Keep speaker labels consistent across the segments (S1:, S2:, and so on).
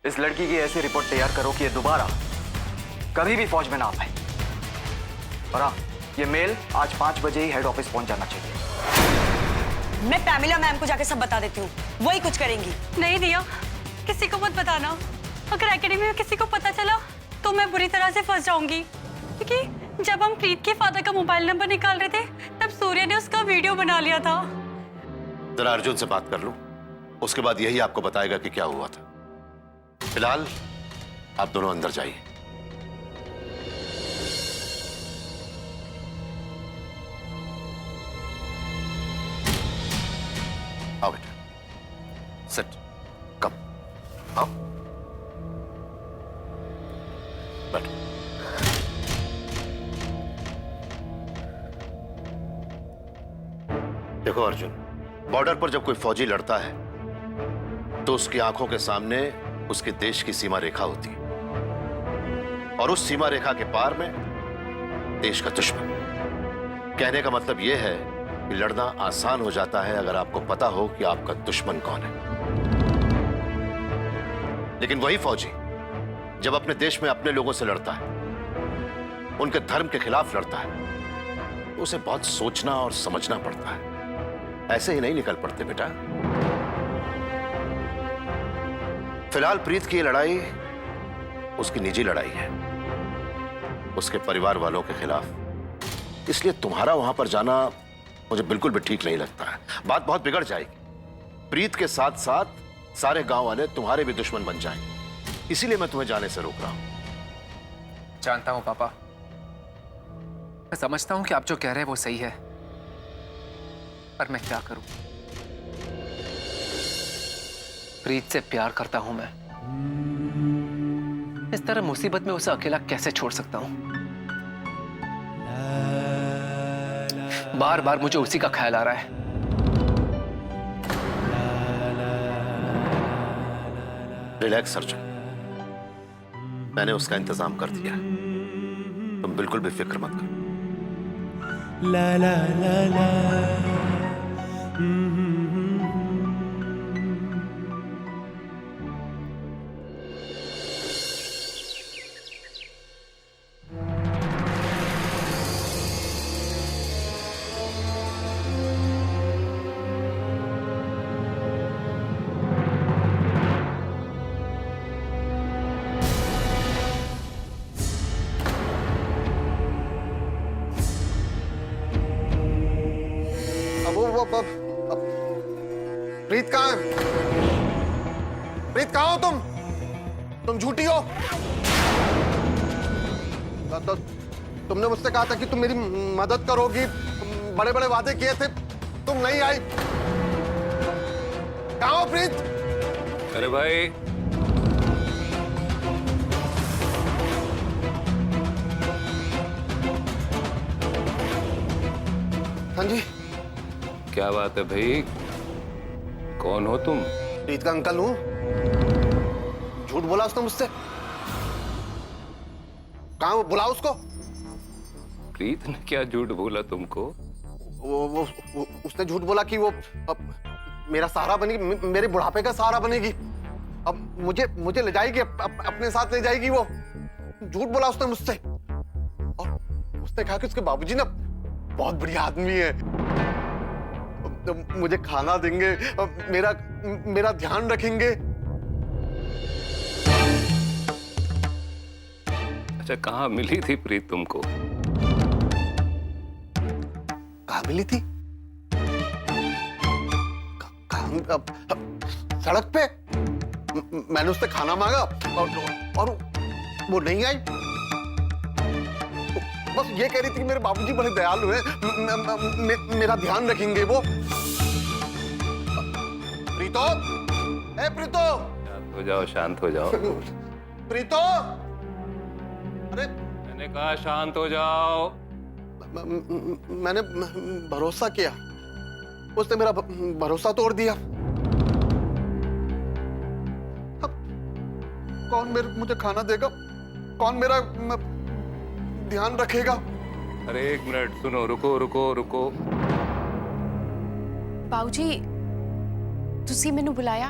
S1: इस लड़की की ऐसी रिपोर्ट तैयार करो कि ये दोबारा कभी भी फौज में ना आ पाए। और हाँ, ये मेल आज 5 बजे ही हेड ऑफिस पहुंच जाना चाहिए।
S2: मैं पैमिला मैम को जाके सब बता देती हूँ, वही कुछ करेंगी।
S3: नहीं दिया, किसी को मत बताना। अगर एकेडमी में किसी को पता चला तो मैं बुरी तरह से फंस जाऊंगी, क्योंकि जब हम प्रीत के फादर का मोबाइल नंबर निकाल रहे थे तब सूर्य ने उसका वीडियो बना लिया था।
S4: जरा अर्जुन से बात कर लूं, उसके बाद यही आपको बताएगा कि क्या हुआ था। फिलहाल आप दोनों अंदर जाइए। आओ बेटा, सिट, कम, आओ, बैठो। देखो अर्जुन, बॉर्डर पर जब कोई फौजी लड़ता है तो उसकी आंखों के सामने उसके देश की सीमा रेखा होती है, और उस सीमा रेखा के पार में देश का दुश्मन। कहने का मतलब यह है कि लड़ना आसान हो जाता है अगर आपको पता हो कि आपका दुश्मन कौन है। लेकिन वही फौजी जब अपने देश में अपने लोगों से लड़ता है, उनके धर्म के खिलाफ लड़ता है, तो उसे बहुत सोचना और समझना पड़ता है। ऐसे ही नहीं निकल पड़ते बेटा। फिलहाल प्रीत की ये लड़ाई उसकी निजी लड़ाई है, उसके परिवार वालों के खिलाफ। इसलिए तुम्हारा वहां पर जाना मुझे बिल्कुल भी ठीक नहीं लगता है। बात बहुत बिगड़ जाएगी। प्रीत के साथ साथ सारे गांव वाले तुम्हारे भी दुश्मन बन जाएंगे। इसीलिए मैं तुम्हें जाने से रोक रहा हूं।
S5: जानता हूं पापा, मैं समझता हूं कि आप जो कह रहे हैं वो सही है, पर मैं क्या करूं? प्रीत से प्यार करता हूं मैं। इस तरह मुसीबत में उसे अकेला कैसे छोड़ सकता हूं? बार बार मुझे उसी का ख्याल आ रहा है।
S4: रिलैक्स अर्जुन, मैंने उसका इंतजाम कर दिया। तुम बिल्कुल भी फिक्र मत करो।
S6: ला ला ला ला
S7: प्रीत कहाँ है? प्रीत कहाँ हो तुम? तुम झूठी हो। तो तुमने मुझसे कहा था कि तुम मेरी मदद करोगी, बड़े बड़े वादे किए थे, तुम नहीं आई। कहाँ हो प्रीत?
S8: अरे भाई,
S7: हाँ जी।
S8: क्या बात है भाई, कौन हो तुम?
S7: प्रीत का अंकल हूं। झूठ बोला उसने मुझसे। कहाँ, बुलाओ उसको।
S8: प्रीत ने क्या झूठ बोला तुमको?
S7: उसने झूठ बोला कि वो मेरा सहारा बनेगी, मेरे बुढ़ापे का सहारा बनेगी। अब मुझे ले जाएगी, अपने साथ ले जाएगी। वो झूठ बोला उसने मुझसे। और उसने कहा कि उसके बाबूजी ना बहुत बढ़िया आदमी है, तो मुझे खाना देंगे, मेरा ध्यान रखेंगे।
S8: अच्छा, कहाँ मिली थी प्रीत तुमको?
S7: कहाँ मिली थी? सड़क पे। मैंने उससे खाना मांगा और वो नहीं आई। बस ये कह रही थी कि मेरे बाबूजी बड़े दयालु हैं, मेरा ध्यान रखेंगे वो। प्रीतो, ए प्रीतो,
S8: शांत हो जाओ, शांत हो जाओ।
S7: प्रीतो, अरे
S8: मैंने कहा शांत हो जाओ।
S7: मैंने भरोसा किया, उसने मेरा भरोसा तोड़ दिया। अब कौन मुझे खाना देगा? कौन मेरा ध्यान रखेगा?
S8: अरे एक मिनट सुनो, रुको रुको रुको।
S9: बाबूजी, तुसी मैनू बुलाया?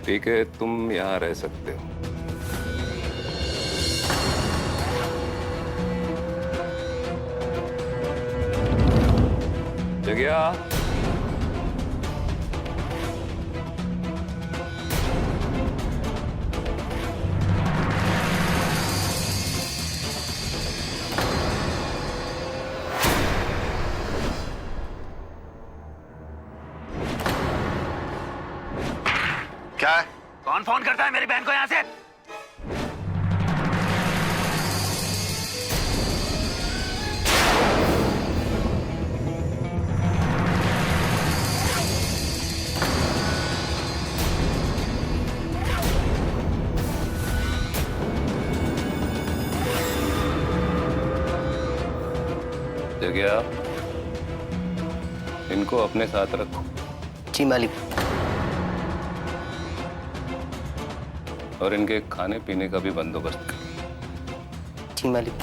S8: ठीक है, तुम यहाँ रह सकते हो। जगिया,
S4: क्या है?
S1: कौन फोन करता है मेरी बहन को यहाँ से?
S8: जगिया, इनको अपने साथ रखो।
S6: जी मालिक।
S8: और इनके खाने पीने का भी बंदोबस्त करो।
S6: जी मालिक।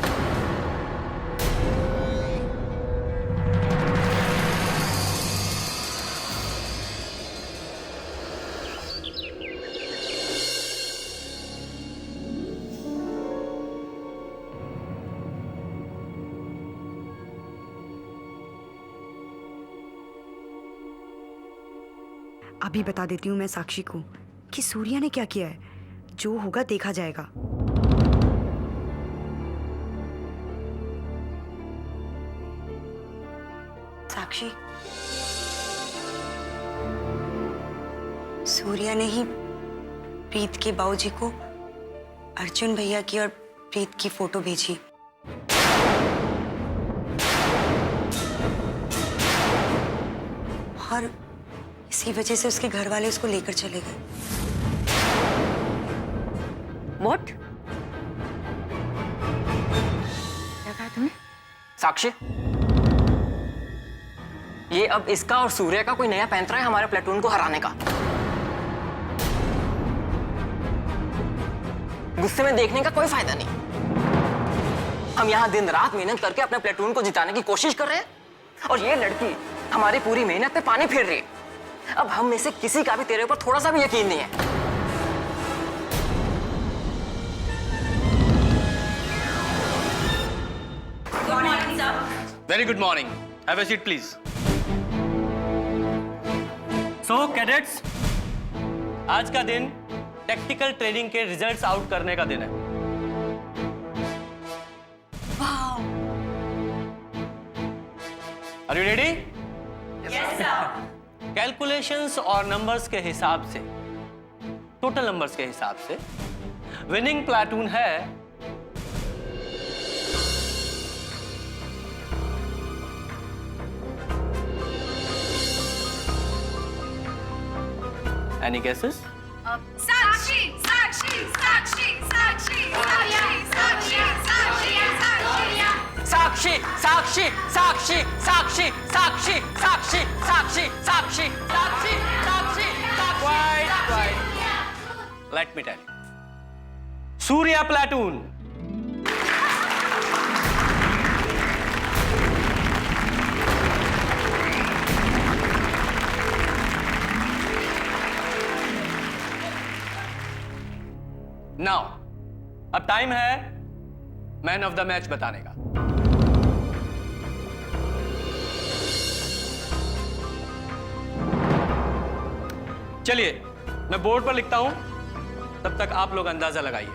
S2: अभी बता देती हूँ मैं साक्षी को कि सूर्या ने क्या किया है। जो होगा देखा जाएगा। साक्षी, सूर्या ने ही प्रीत के बाबूजी को अर्जुन भैया की और प्रीत की फोटो भेजी। और इसी वजह से उसके घर वाले उसको लेकर चले गए।
S3: व्हाट? क्या कहा तुमने?
S6: साक्षी, ये अब इसका और सूर्य का कोई नया पैंतरा है हमारे प्लेटून को हराने का। गुस्से में देखने का कोई फायदा नहीं। हम यहाँ दिन रात मेहनत करके अपने प्लेटून को जिताने की कोशिश कर रहे हैं और ये लड़की हमारी पूरी मेहनत पे पानी फेर रही है। अब हम में से किसी का भी तेरे ऊपर थोड़ा सा भी यकीन नहीं है।
S9: Very good morning. Have a seat, please. So, cadets, आज का दिन टेक्निकल ट्रेनिंग के रिजल्ट्स आउट करने का दिन है। Are you ready? Yes, sir. Calculations और नंबर्स के हिसाब से, टोटल नंबर्स के हिसाब से विनिंग प्लाटून है Any guesses?
S3: Sakshi, Sakshi, Sakshi, Sakshi, Sakshi, Sakshi,
S6: Sakshi, Sakshi, Sakshi, Sakshi, Sakshi, Sakshi, Sakshi, Sakshi, Sakshi, Sakshi,
S9: Quiet. Let me tell you. Surya platoon. Now, अब time है man of the match बताने का। चलिए, मैं board पर लिखता हूं, तब तक आप लोग अंदाजा लगाइए।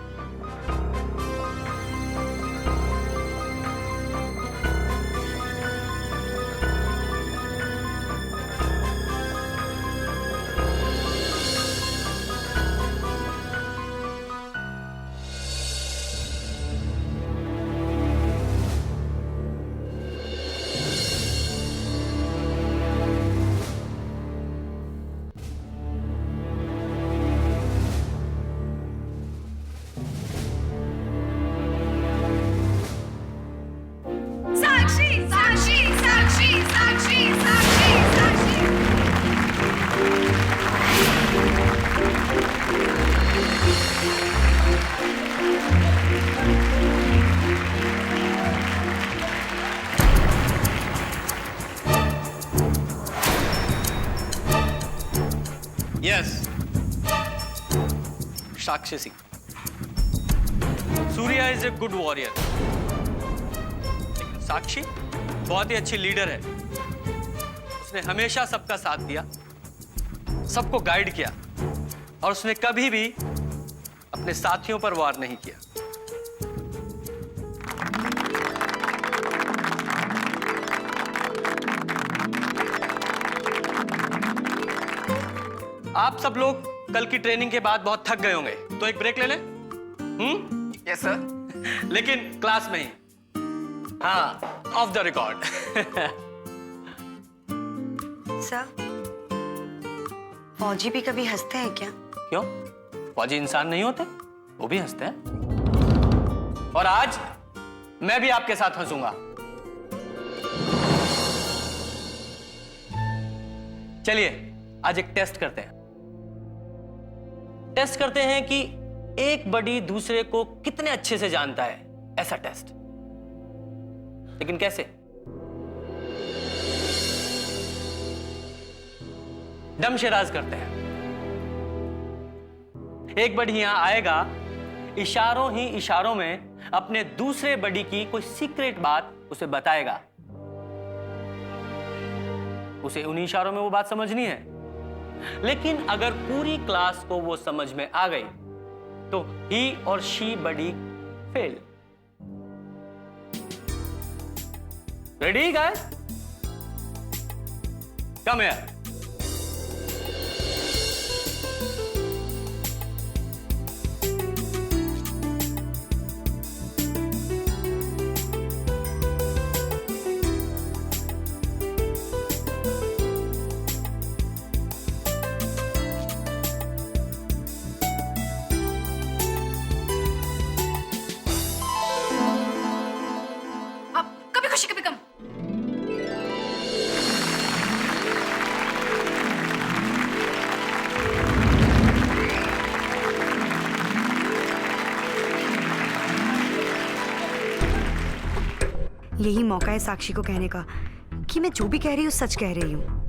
S9: Yes. Sakshi Singh. Surya is a good warrior, लेकिन साक्षी बहुत ही अच्छी लीडर है। उसने हमेशा सबका साथ दिया, सबको गाइड किया, और उसने कभी भी अपने साथियों पर वार नहीं किया। आप सब लोग कल की ट्रेनिंग के बाद बहुत थक गए होंगे, तो एक ब्रेक ले लें।
S5: Yes sir.
S9: लेकिन क्लास में ही, हाँ, ऑफ द रिकॉर्ड।
S2: सर, फौजी भी कभी हंसते हैं क्या?
S9: क्यों? फौजी इंसान नहीं होते? वो भी हंसते हैं। और आज मैं भी आपके साथ हंसूंगा। चलिए आज एक टेस्ट करते हैं। टेस्ट करते हैं कि एक बडी दूसरे को कितने अच्छे से जानता है, ऐसा टेस्ट। लेकिन कैसे? दमशराज करते हैं। एक बडी यहां आएगा, इशारों ही इशारों में अपने दूसरे बडी की कोई सीक्रेट बात उसे बताएगा। उसे उन्हीं इशारों में वो बात समझनी है। लेकिन अगर पूरी क्लास को वो समझ में आ गई तो ही और she buddy fail. Ready guys? Come here.
S3: कभी खुशी कभी गम।
S2: यही मौका है साक्षी को कहने का कि मैं जो भी कह रही हूँ सच कह रही हूँ।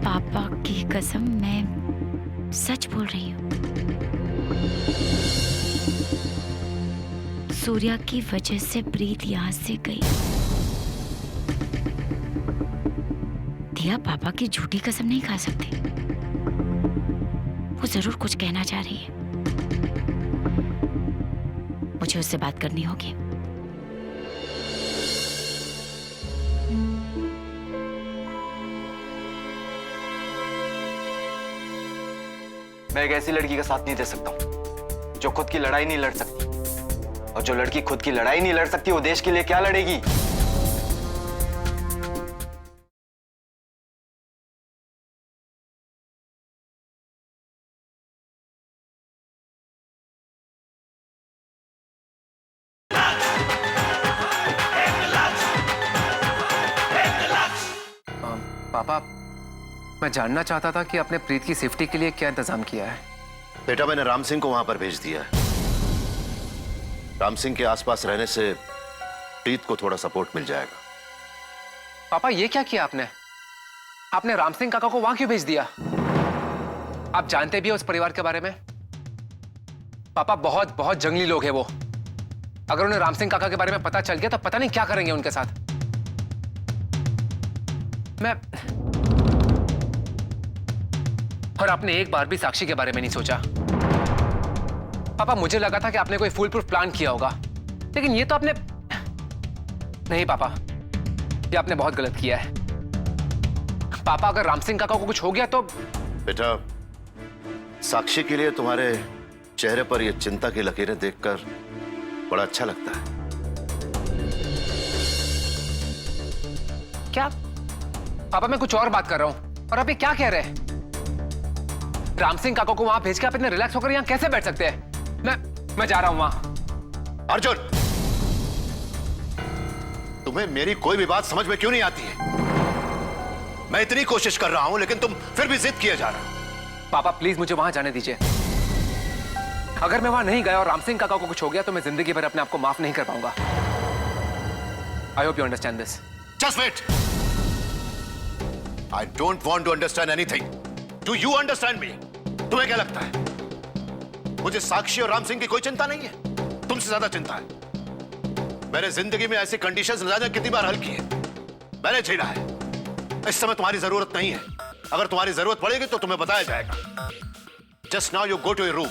S10: पापा की कसम, मैं सच बोल रही हूँ। सूर्या की वजह से प्रीत यहाँ से गई। दिया पापा की झूठी कसम नहीं खा सकती। वो जरूर कुछ कहना चाह रही है। मुझे उससे बात करनी होगी।
S1: मैं एक ऐसी लड़की का साथ नहीं दे सकता हूं जो खुद की लड़ाई नहीं लड़ सकती। और जो लड़की खुद की लड़ाई नहीं लड़ सकती वो देश के लिए क्या लड़ेगी?
S5: पापा, मैं जानना चाहता था कि आपने प्रीत की सेफ्टी के लिए क्या इंतजाम किया है।
S4: बेटा, मैंने राम सिंह को वहां पर भेज दिया है। राम सिंह के आसपास रहने से प्रीत को थोड़ा सपोर्ट मिल जाएगा।
S5: पापा, ये क्या किया आपने? आपने राम सिंह काका को वहां क्यों भेज दिया? आप जानते भी हो उस परिवार के बारे में? पापा, बहुत बहुत जंगली लोग हैं वो। अगर उन्हें राम सिंह काका के बारे में पता चल गया तो पता नहीं क्या करेंगे उनके साथ। और आपने एक बार भी साक्षी के बारे में नहीं सोचा। पापा, मुझे लगा था कि आपने कोई फुल प्रूफ प्लान किया होगा, लेकिन ये तो आपने नहीं। पापा, ये आपने बहुत गलत किया है। पापा, अगर राम सिंह काका को कुछ हो गया तो?
S4: बेटा, साक्षी के लिए तुम्हारे चेहरे पर ये चिंता की लकीरें देखकर बड़ा अच्छा लगता है।
S5: क्या पापा मैं कुछ और बात कर रहा हूँ और आप ये क्या कह रहे हैं? राम सिंह काका को वहां भेज के आप इतने रिलैक्स होकर यहाँ कैसे बैठ सकते हैं? मैं जा रहा हूं वहां।
S4: अर्जुन, तुम्हें मेरी कोई भी बात समझ में क्यों नहीं आती है? मैं इतनी कोशिश कर रहा हूं लेकिन तुम फिर भी जिद किए जा रहे हो।
S5: पापा प्लीज मुझे वहां जाने दीजिए। अगर मैं वहां नहीं गया और राम सिंह काका को कुछ हो गया तो मैं जिंदगी भर अपने आप को माफ नहीं कर पाऊंगा। I hope you understand this.
S4: Just wait. I don't want to understand anything. Do you understand me? तुम्हें क्या लगता है मुझे साक्षी और राम सिंह की कोई चिंता नहीं है? तुमसे ज्यादा चिंता है। मैंने जिंदगी में ऐसी कंडीशंस न जाने कितनी बार हल की है, मैंने झेला है। इस समय तुम्हारी जरूरत नहीं है। अगर तुम्हारी जरूरत पड़ेगी तो तुम्हें बताया जाएगा। Just now you go to your room,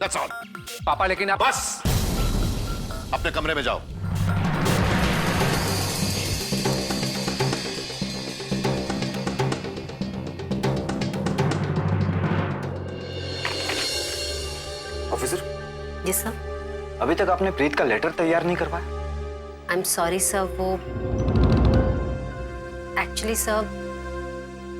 S4: that's all.
S5: पापा लेकिन आप
S4: बस अपने कमरे में जाओ।
S1: ऑफिसर,
S11: जी सर।
S1: अभी तक आपने प्रीत का लेटर तैयार नहीं करवाया?
S11: आई एम सॉरी सर, वो एक्चुअली सर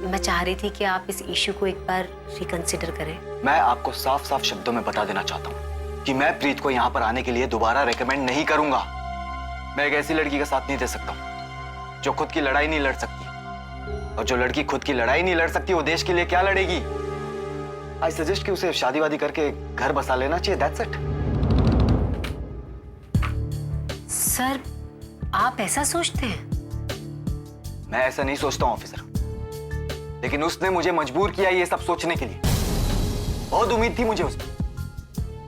S11: मैं चाह रही थी कि आप इस इश्यू को एक बार रिकंसिडर करें।
S1: मैं आपको साफ साफ शब्दों में बता देना चाहता हूँ कि मैं प्रीत को यहाँ पर आने के लिए दोबारा रेकमेंड नहीं करूंगा। मैं एक ऐसी लड़की का साथ नहीं दे सकता हूँ जो खुद की लड़ाई नहीं लड़ सकती। और जो लड़की खुद की लड़ाई नहीं लड़ सकती वो देश के लिए क्या लड़ेगी? आई सजेस्ट कि उसे शादी वादी करके घर बसा लेना चाहिए। That's it.
S11: सर आप ऐसा सोचते हैं?
S1: मैं ऐसा नहीं सोचता हूं ऑफिसर, लेकिन उसने मुझे मजबूर किया ये सब सोचने के लिए। बहुत उम्मीद थी मुझे उसमें,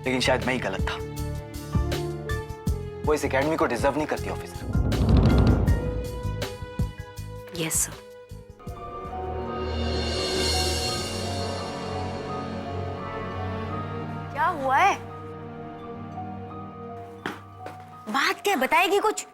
S1: लेकिन शायद मैं ही गलत था। वो इस एकेडमी को डिजर्व नहीं करती ऑफिसर।
S11: Yes sir.
S2: क्या हुआ है? बात क्या बताएगी कुछ?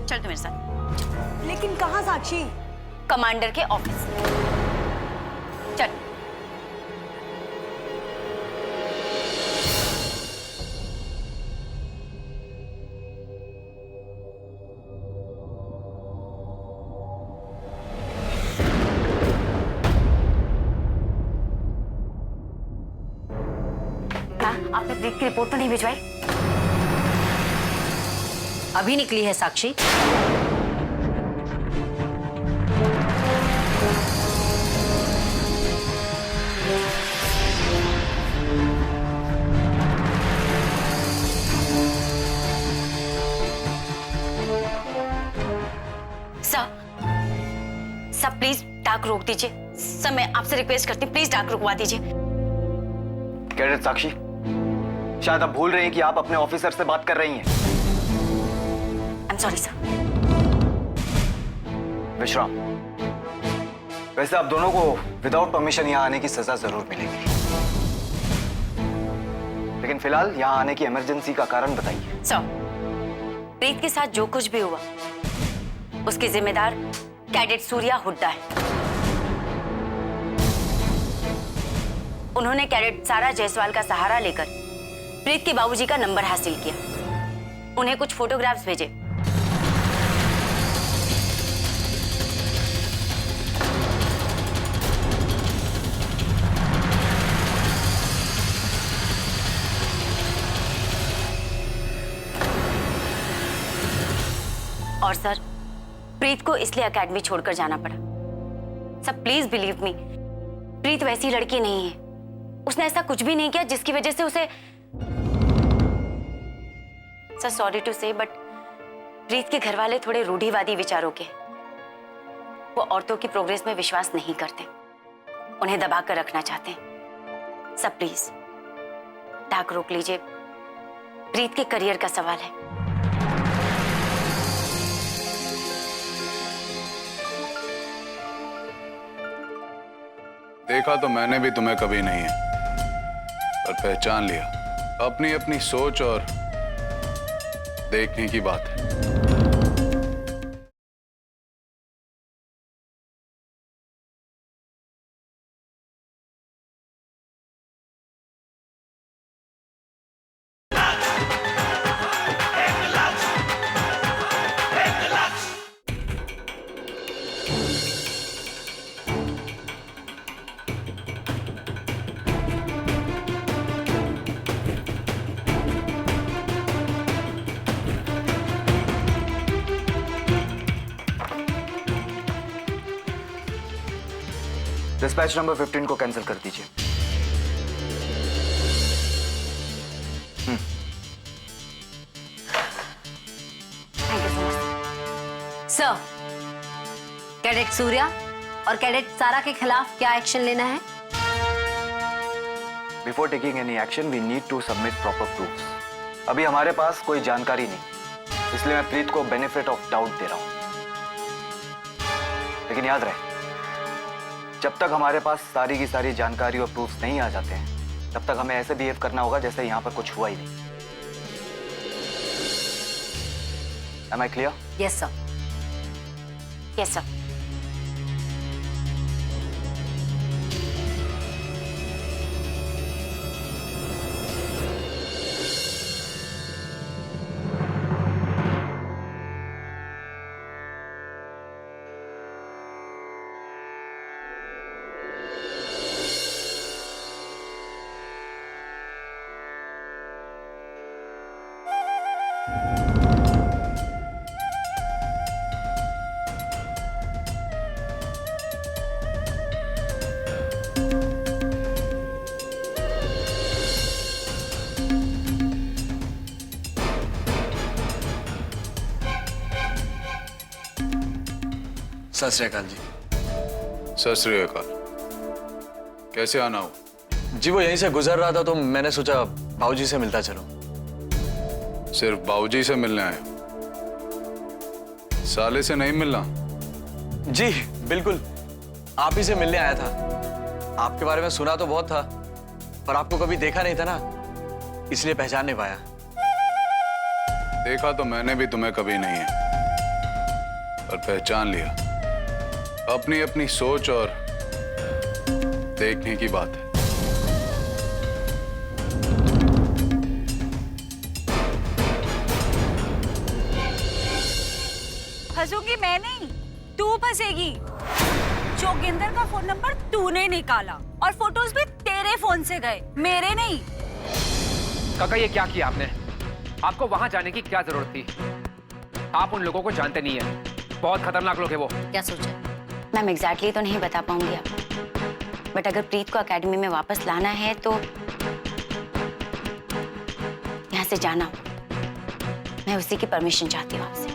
S3: चल तू मेरे साथ।
S2: लेकिन कहाँ साक्षी?
S3: कमांडर के ऑफिस चल।
S11: क्या आपने प्रीत की रिपोर्ट तो नहीं भिजवाई? अभी निकली है साक्षी।
S3: सब प्लीज डाक रोक दीजिए। सर मैं आपसे रिक्वेस्ट करती हूँ, प्लीज डाक रुकवा दीजिए।
S1: कैडेट साक्षी, शायद आप भूल रही हैं कि आप अपने ऑफिसर से बात कर रही हैं।
S3: आई एम सॉरी सर।
S1: विश्राम, वैसे आप दोनों को विदाउट परमिशन यहाँ आने की सजा जरूर मिलेगी, लेकिन फिलहाल यहाँ आने की इमरजेंसी का कारण बताइए।
S3: सर, प्रीत के साथ जो कुछ भी हुआ उसके जिम्मेदार कैडेट सूर्या हुड्डा है। उन्होंने कैडेट सारा जायसवाल का सहारा लेकर प्रीत के बाबूजी का नंबर हासिल किया, उन्हें कुछ फोटोग्राफ्स भेजे। और सर, प्रीत को इसलिए एकेडमी छोड़कर जाना पड़ा। सर प्लीज बिलीव मी, प्रीत वैसी लड़की नहीं है। उसने ऐसा कुछ भी नहीं किया जिसकी वजह से उसे, सर सॉरी टू से, बट प्रीत के घर वाले थोड़े रूढ़िवादी विचारों के। वो औरतों की प्रोग्रेस में विश्वास नहीं करते, उन्हें दबा कर रखना चाहते हैं। सर प्लीज डाक रोक लीजिए, प्रीत के करियर का सवाल है।
S8: देखा तो मैंने भी तुम्हें कभी नहीं है, पर पहचान लिया। अपनी अपनी सोच और देखने की बात है।
S1: डिस्पैच नंबर 15 को कैंसिल कर दीजिए।
S11: Thank you so much sir. Cadet Surya और कैडेट सारा के खिलाफ क्या एक्शन लेना है?
S1: Before taking any action we need to submit proper proofs. अभी हमारे पास कोई जानकारी नहीं, इसलिए मैं प्रीत को बेनिफिट ऑफ डाउट दे रहा हूं। लेकिन याद रहे, जब तक हमारे पास सारी की सारी जानकारी और प्रूफ्स नहीं आ जाते हैं, तब तक हमें ऐसे बिहेव करना होगा जैसे यहां पर कुछ हुआ ही नहीं। Am I clear?
S11: Yes sir.
S10: Yes sir.
S9: सत श्री अकाल जी।
S8: सत श्री अकाल। कैसे आना हो?
S9: जी वो यहीं से गुजर रहा था तो मैंने सोचा बाबूजी से मिलता चलो।
S8: सिर्फ बाबूजी से मिलने आए? साले से नहीं मिलना?
S9: जी बिल्कुल, आप ही से मिलने आया था। आपके बारे में सुना तो बहुत था, पर आपको कभी देखा नहीं था ना, इसलिए पहचान नहीं पाया।
S8: देखा तो मैंने भी तुम्हें कभी नहीं है, पर पहचान लिया। अपनी अपनी सोच और देखने की बात है।
S3: फंसूंगी मैं नहीं, तू फंसेगी। जोगिंदर का फोन नंबर तूने निकाला और फोटोज भी तेरे फोन से गए, मेरे नहीं।
S5: काका ये क्या किया आपने? आपको वहां जाने की क्या जरूरत थी? आप उन लोगों को जानते नहीं है, बहुत खतरनाक लोग हैं वो।
S11: क्या सोचा?
S10: मैम एग्जैक्टली तो नहीं बता पाऊंगी आपको, बट अगर प्रीत को एकेडमी में वापस लाना है तो यहाँ से जाना हो। मैं उसी की परमिशन चाहती हूँ आपसे।